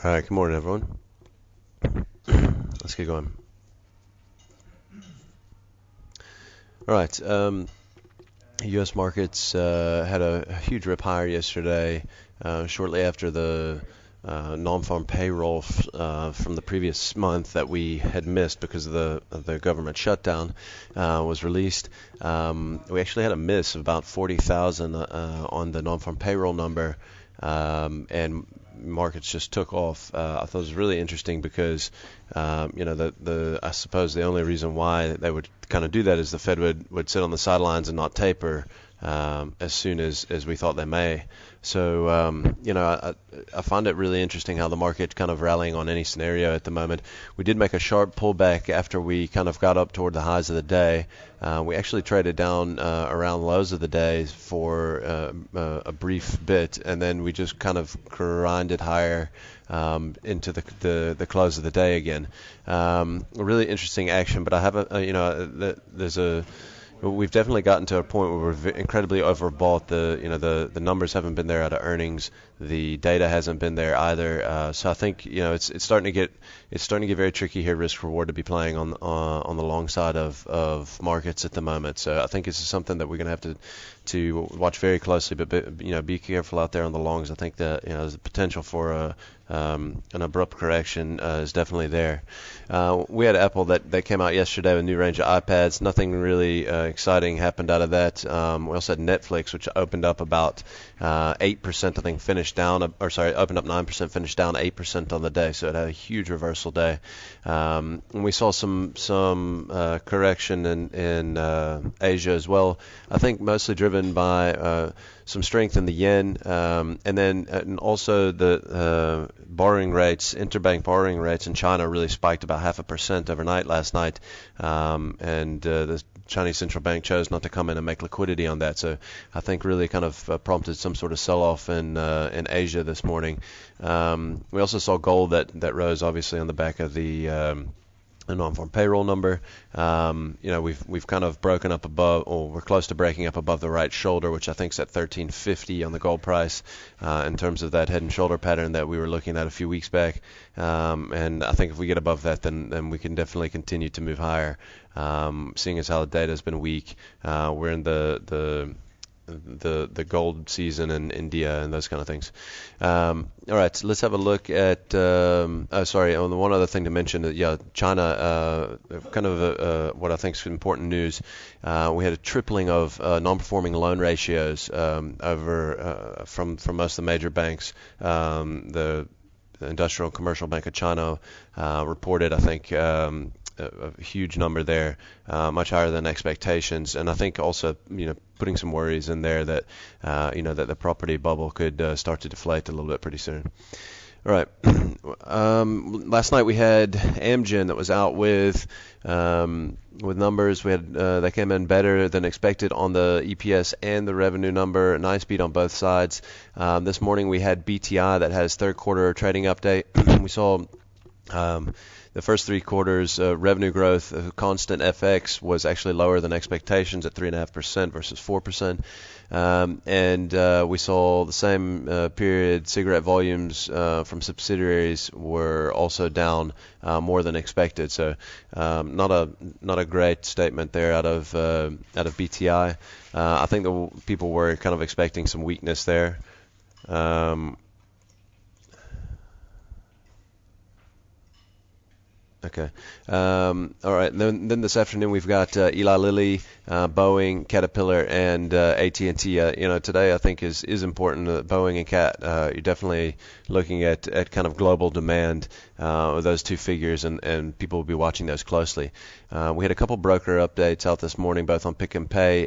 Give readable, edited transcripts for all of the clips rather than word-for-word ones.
All right, good morning, everyone. Let's get going. All right, U.S. markets had a huge rip higher yesterday, shortly after the non-farm payroll from the previous month that we had missed because of the government shutdown was released. We actually had a miss of about 40,000 on the non-farm payroll number, and markets just took off. I thought it was really interesting because, I suppose the only reason why they would kind of do that is the Fed would sit on the sidelines and not taper as soon as we thought they may. So, I find it really interesting how the market kind of rallying on any scenario at the moment. We did make a sharp pullback after we kind of got up toward the highs of the day. We actually traded down around lows of the day for a brief bit, and then we just kind of grinded higher into the close of the day again. A really interesting action, but I have we've definitely gotten to a point where we're incredibly overbought. The numbers haven't been there out of earnings. The data hasn't been there either. So I think it's starting to get very tricky here, risk reward, to be playing on the long side of markets at the moment. So I think this is something that we're going to have to watch very closely. But be careful out there on the longs. I think that there's a potential for an abrupt correction is definitely there. We had Apple that came out yesterday with a new range of iPads. Nothing really exciting happened out of that. We also had Netflix, which opened up about 8%, I think, opened up 9%, finished down 8% on the day. So it had a huge reversal day. And we saw some correction in Asia as well. I think mostly driven by some strength in the yen, and also the borrowing rates, interbank borrowing rates in China really spiked about 0.5% overnight last night, and the Chinese central bank chose not to come in and make liquidity on that. So I think really kind of prompted some sort of sell-off in Asia this morning. We also saw gold that rose obviously on the back of the non-farm payroll number. We've kind of broken up above, or we're close to breaking up above the right shoulder, which I think is at 1350 on the gold price, in terms of that head and shoulder pattern that we were looking at a few weeks back. And I think if we get above that, then we can definitely continue to move higher. Seeing as how the data has been weak, we're in the gold season in India and those kind of things. All right, so let's have a look at. On the one other thing to mention, China, kind of what I think is important news. We had a tripling of non-performing loan ratios over from most of the major banks. The Industrial and Commercial Bank of China reported, I think, a huge number there, much higher than expectations, and I think also putting some worries in there that that the property bubble could start to deflate a little bit pretty soon. All right. Last night we had Amgen that was out with numbers. We had that came in better than expected on the EPS and the revenue number. A nice beat on both sides. This morning we had BTI that has third quarter trading update. We saw the first 3 quarters revenue growth, constant FX, was actually lower than expectations at 3.5% versus 4%. And we saw the same period cigarette volumes from subsidiaries were also down more than expected. So not a great statement there out of BTI. I think the people were kind of expecting some weakness there. Okay. All right. Then this afternoon we've got Eli Lilly, Boeing, Caterpillar, and AT&T. Today I think is important. Boeing and Cat. You're definitely looking at kind of global demand with those two figures, and people will be watching those closely. We had a couple broker updates out this morning, both on Pick and Pay.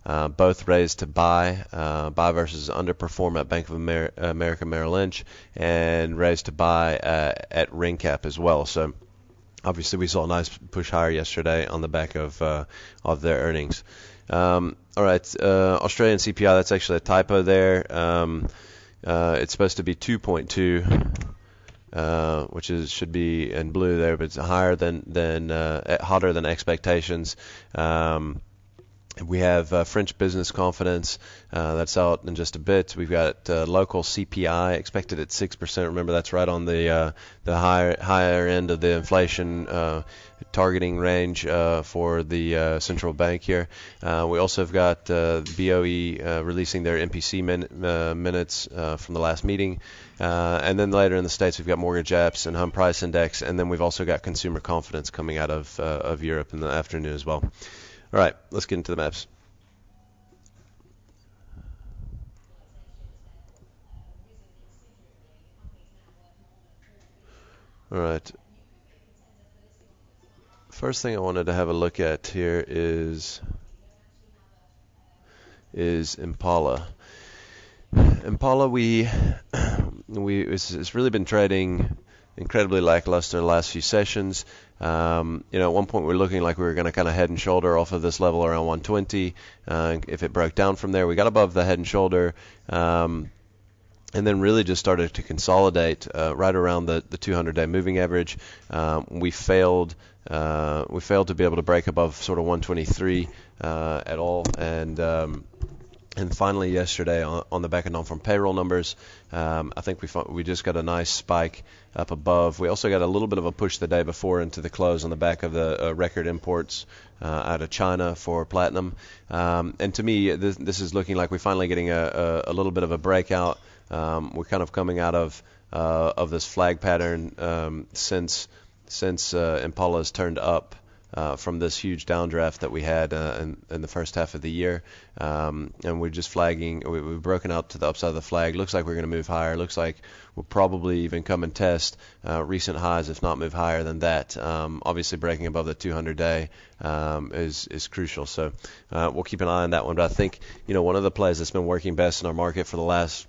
Both raised to buy versus underperform at Bank of America Merrill Lynch, and raised to buy at RingCap as well. So obviously we saw a nice push higher yesterday on the back of their earnings. All right, Australian CPI, that's actually a typo there. It's supposed to be 2.2. Which should be in blue there, but it's higher than hotter than expectations. We have French business confidence that's out in just a bit. We've got local CPI expected at 6%. Remember, that's right on the higher end of the inflation targeting range for the central bank here. We also have got BOE releasing their MPC minutes from the last meeting. And then later in the States, we've got mortgage apps and home price index. And then we've also got consumer confidence coming out of Europe in the afternoon as well. All right, let's get into the maps. All right. First thing I wanted to have a look at here is Impala. Impala, it's really been trading incredibly lackluster the last few sessions. At one point we were looking like we were going to kind of head and shoulder off of this level around 120. If it broke down from there, we got above the head and shoulder, and then really just started to consolidate right around the 200-day moving average. We failed to be able to break above sort of 123 at all, and finally yesterday on the back of non-farm payroll numbers, I think we just got a nice spike up above. We also got a little bit of a push the day before into the close on the back of the record imports out of China for platinum. And to me, this is looking like we're finally getting a little bit of a breakout. We're kind of coming out of this flag pattern since Impala has turned up from this huge downdraft that we had in the first half of the year, and we're just flagging. We've broken out to the upside of the flag. Looks like we're going to move higher. Looks like we'll probably even come and test recent highs, if not move higher than that. Obviously, breaking above the 200-day is crucial. So we'll keep an eye on that one. But I think one of the plays that's been working best in our market for the last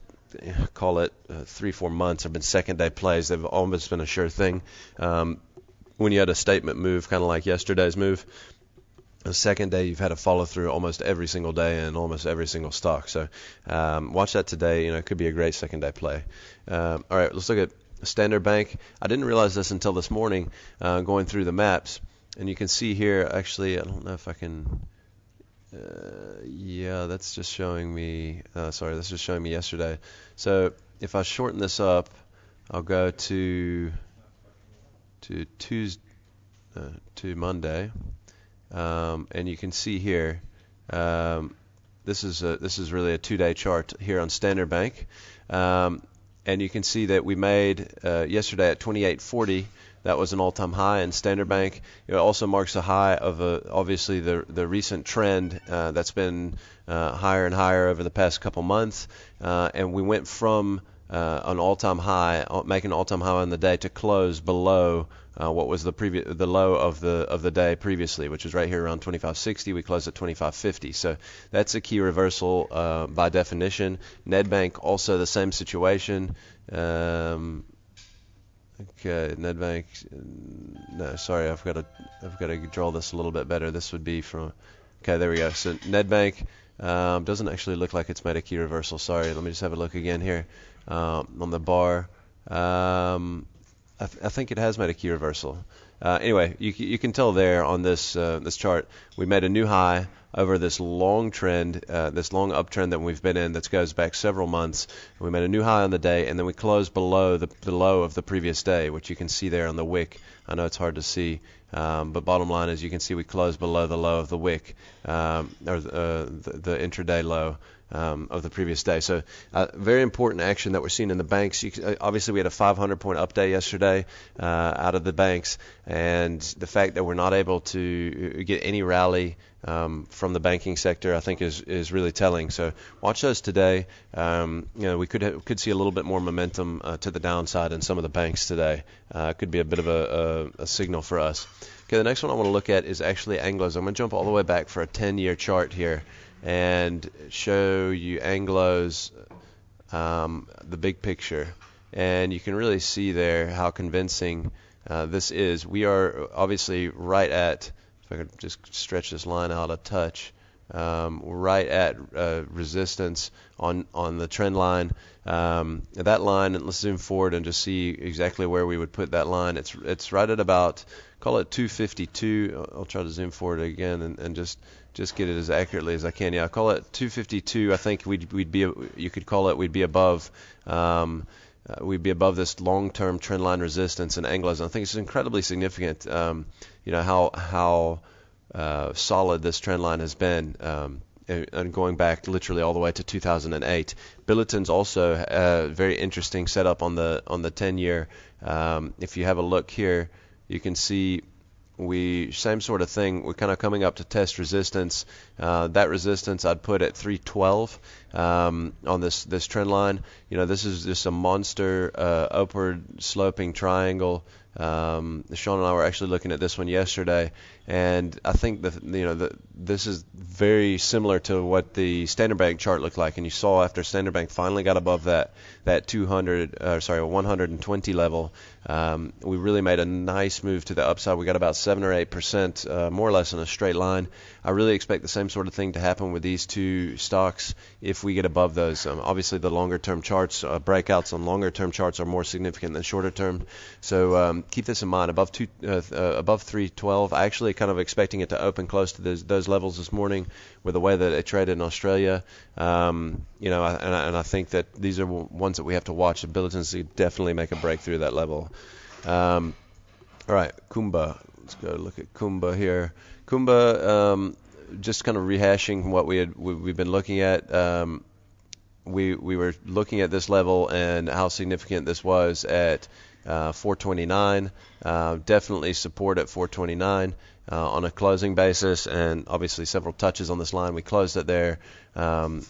call it 3-4 months have been second-day plays. They've almost been a sure thing. When you had a statement move, kind of like yesterday's move, the second day you've had a follow through almost every single day in almost every single stock. So watch that today. It could be a great second day play. All right, let's look at Standard Bank. I didn't realize this until this morning going through the maps, and you can see here. Actually, I don't know if I can. Yeah, that's just showing me. Sorry, that's just showing me yesterday. So if I shorten this up, I'll go to Tuesday, to Monday, and you can see here this is really a 2-day chart here on Standard Bank, and you can see that we made yesterday at 28.40. That was an all-time high in Standard Bank. It also marks a high of obviously the recent trend that's been higher and higher over the past couple months, and we went from an all-time high, making an all-time high on the day, to close below what was the low of the day previously, which was right here around 25.60. We closed at 25.50. So that's a key reversal by definition. Nedbank also the same situation. Okay, Nedbank. No, sorry, I've got to draw this a little bit better. This would be from. Okay, there we go. So Nedbank doesn't actually look like it's made a key reversal. Sorry, let me just have a look again here on the bar. I think it has made a key reversal. Anyway, you can tell there on this chart, we made a new high over this long trend, this long uptrend that we've been in that goes back several months. We made a new high on the day, and then we closed below the low of the previous day, which you can see there on the wick. I know it's hard to see, but bottom line is you can see we closed below the low of the wick, or the intraday low of the previous day. So very important action that we're seeing in the banks. Obviously, we had a 500-point up day yesterday out of the banks, and the fact that we're not able to get any rally from the banking sector, I think, is really telling. So watch those today. We could see a little bit more momentum to the downside in some of the banks today. Could be a bit of a signal for us. Okay, the next one I want to look at is actually Anglos. I'm going to jump all the way back for a 10-year chart here and show you Anglos, the big picture. And you can really see there how convincing this is. We are obviously right at, if I could just stretch this line out a touch, right at resistance on the trend line. That line, and let's zoom forward and just see exactly where we would put that line. It's right at about, call it 252. I'll try to zoom forward again and just just get it as accurately as I can. Yeah, I call it 252. I think we'd be, you could call it, we'd be above this long-term trend line resistance in anglers. And I think it's incredibly significant, how solid this trend line has been, and going back literally all the way to 2008. Billiton's also a very interesting setup on the 10-year. If you have a look here, you can see same sort of thing. We're kind of coming up to test resistance. That resistance I'd put at 312 on this trend line. This is just a monster upward sloping triangle. Sean and I were actually looking at this one yesterday, and I think this is very similar to what the Standard Bank chart looked like. And you saw after Standard Bank finally got above that 120 level, we really made a nice move to the upside. We got about 7 or 8%, more or less in a straight line. I really expect the same sort of thing to happen with these two stocks if we get above those. Obviously, the longer-term charts, breakouts on longer-term charts are more significant than shorter-term. So keep this in mind. Above 312, I actually kind of expecting it to open close to those levels this morning with the way that it traded in Australia. And I think that these are ones that we have to watch. The Billiton's definitely make a breakthrough that level. All right, Kumba. Let's go look at Kumba here. Kumba, just kind of rehashing what we've been looking at. We were looking at this level and how significant this was at 429. Definitely support at 429 on a closing basis, and obviously several touches on this line. We closed it there on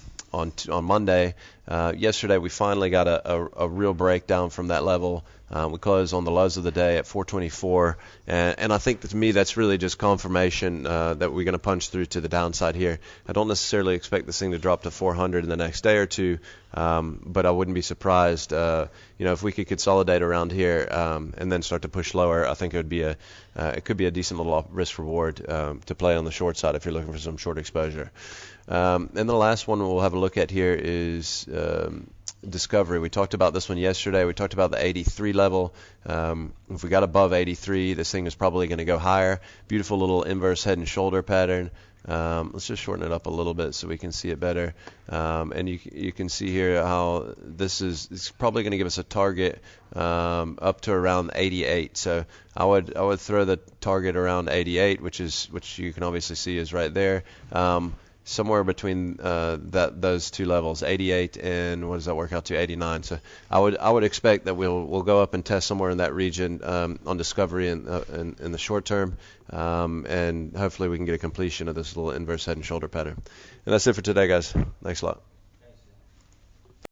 Monday. Yesterday we finally got a real breakdown from that level. We closed on the lows of the day at 424, and I think that to me that's really just confirmation that we're going to punch through to the downside here. I don't necessarily expect this thing to drop to 400 in the next day or two, but I wouldn't be surprised if we could consolidate around here and then start to push lower. I think it could be a decent little risk reward to play on the short side if you're looking for some short exposure. And the last one we'll have a look at here is Discovery. We talked about this one yesterday. We talked about the 83 level. If we got above 83, this thing is probably going to go higher. Beautiful little inverse head and shoulder pattern. Let's just shorten it up a little bit so we can see it better. And you can see here how it's probably going to give us a target up to around 88. So I would throw the target around 88, which you can obviously see is right there. Somewhere between those two levels, 88 and what does that work out to, 89. So I would expect that we'll go up and test somewhere in that region on Discovery in the short term, and hopefully we can get a completion of this little inverse head and shoulder pattern. And that's it for today, guys. Thanks a lot.